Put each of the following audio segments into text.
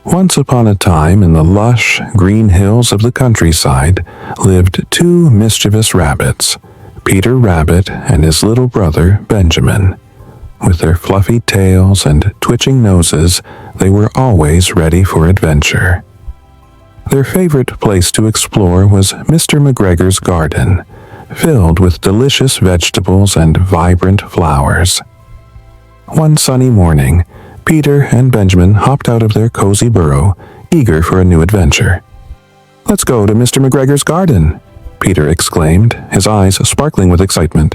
Once upon a time, in the lush, green hills of the countryside, lived two mischievous rabbits, Peter Rabbit and his little brother Benjamin. With their fluffy tails and twitching noses, they were always ready for adventure. Their favorite place to explore was Mr. McGregor's garden, filled with delicious vegetables and vibrant flowers. One sunny morning, Peter and Benjamin hopped out of their cozy burrow, eager for a new adventure. "Let's go to Mr. McGregor's garden," Peter exclaimed, his eyes sparkling with excitement.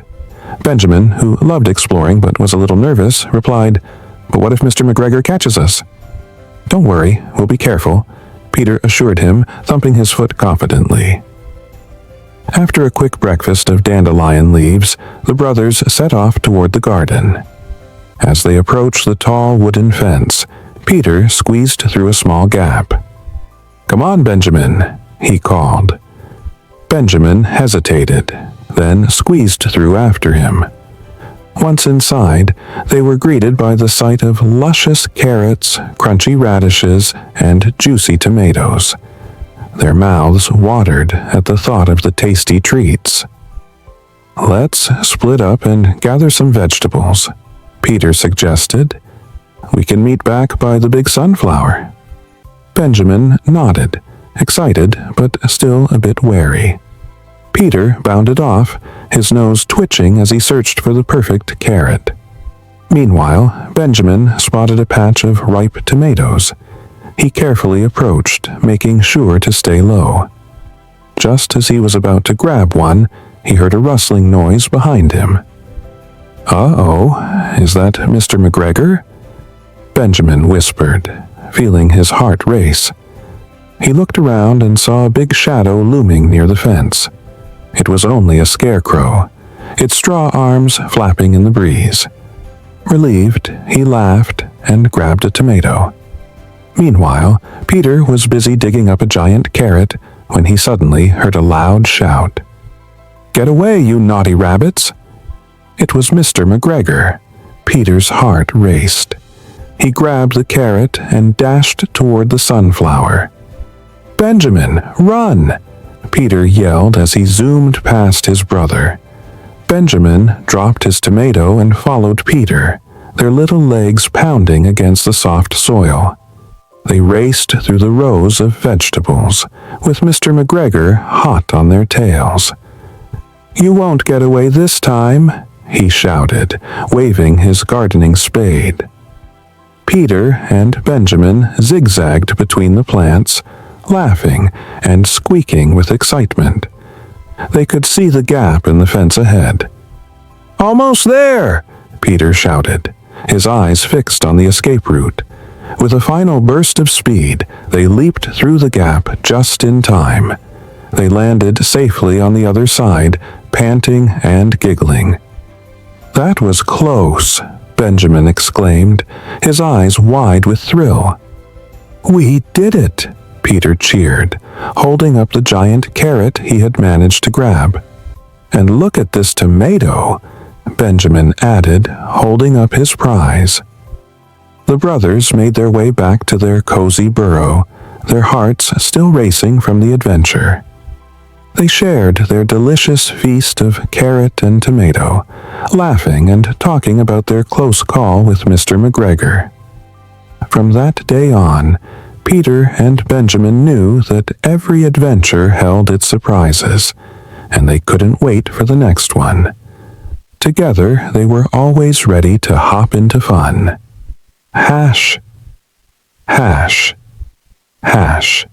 Benjamin, who loved exploring but was a little nervous, replied, "But what if Mr. McGregor catches us?" "Don't worry, we'll be careful," Peter assured him, thumping his foot confidently. After a quick breakfast of dandelion leaves, the brothers set off toward the garden. As they approached the tall wooden fence, Peter squeezed through a small gap. "Come on, Benjamin," he called. Benjamin hesitated, then squeezed through after him. Once inside, they were greeted by the sight of luscious carrots, crunchy radishes, and juicy tomatoes. Their mouths watered at the thought of the tasty treats. "Let's split up and gather some vegetables," Peter suggested. "We can meet back by the big sunflower." Benjamin nodded, excited but still a bit wary. Peter bounded off, his nose twitching as he searched for the perfect carrot. Meanwhile, Benjamin spotted a patch of ripe tomatoes. He carefully approached, making sure to stay low. Just as he was about to grab one, he heard a rustling noise behind him. "Uh-oh, is that Mr. McGregor?" Benjamin whispered, feeling his heart race. He looked around and saw a big shadow looming near the fence. It was only a scarecrow, its straw arms flapping in the breeze. Relieved, he laughed and grabbed a tomato. Meanwhile, Peter was busy digging up a giant carrot when he suddenly heard a loud shout. "Get away, you naughty rabbits!" It was Mr. McGregor. Peter's heart raced. He grabbed the carrot and dashed toward the sunflower. "Benjamin, run!" Peter yelled as he zoomed past his brother. Benjamin dropped his tomato and followed Peter, their little legs pounding against the soft soil. They raced through the rows of vegetables, with Mr. McGregor hot on their tails. "You won't get away this time," he shouted, waving his gardening spade. Peter and Benjamin zigzagged between the plants, laughing and squeaking with excitement. They could see the gap in the fence ahead. "Almost there!" Peter shouted, his eyes fixed on the escape route. With a final burst of speed, they leaped through the gap just in time. They landed safely on the other side, panting and giggling. "That was close," Benjamin exclaimed, his eyes wide with thrill. "We did it!" Peter cheered, holding up the giant carrot he had managed to grab. "And look at this tomato," Benjamin added, holding up his prize. The brothers made their way back to their cozy burrow, their hearts still racing from the adventure. They shared their delicious feast of carrot and tomato, laughing and talking about their close call with Mr. McGregor. From that day on, Peter and Benjamin knew that every adventure held its surprises, and they couldn't wait for the next one. Together, they were always ready to hop into fun. Hash, hash, hash.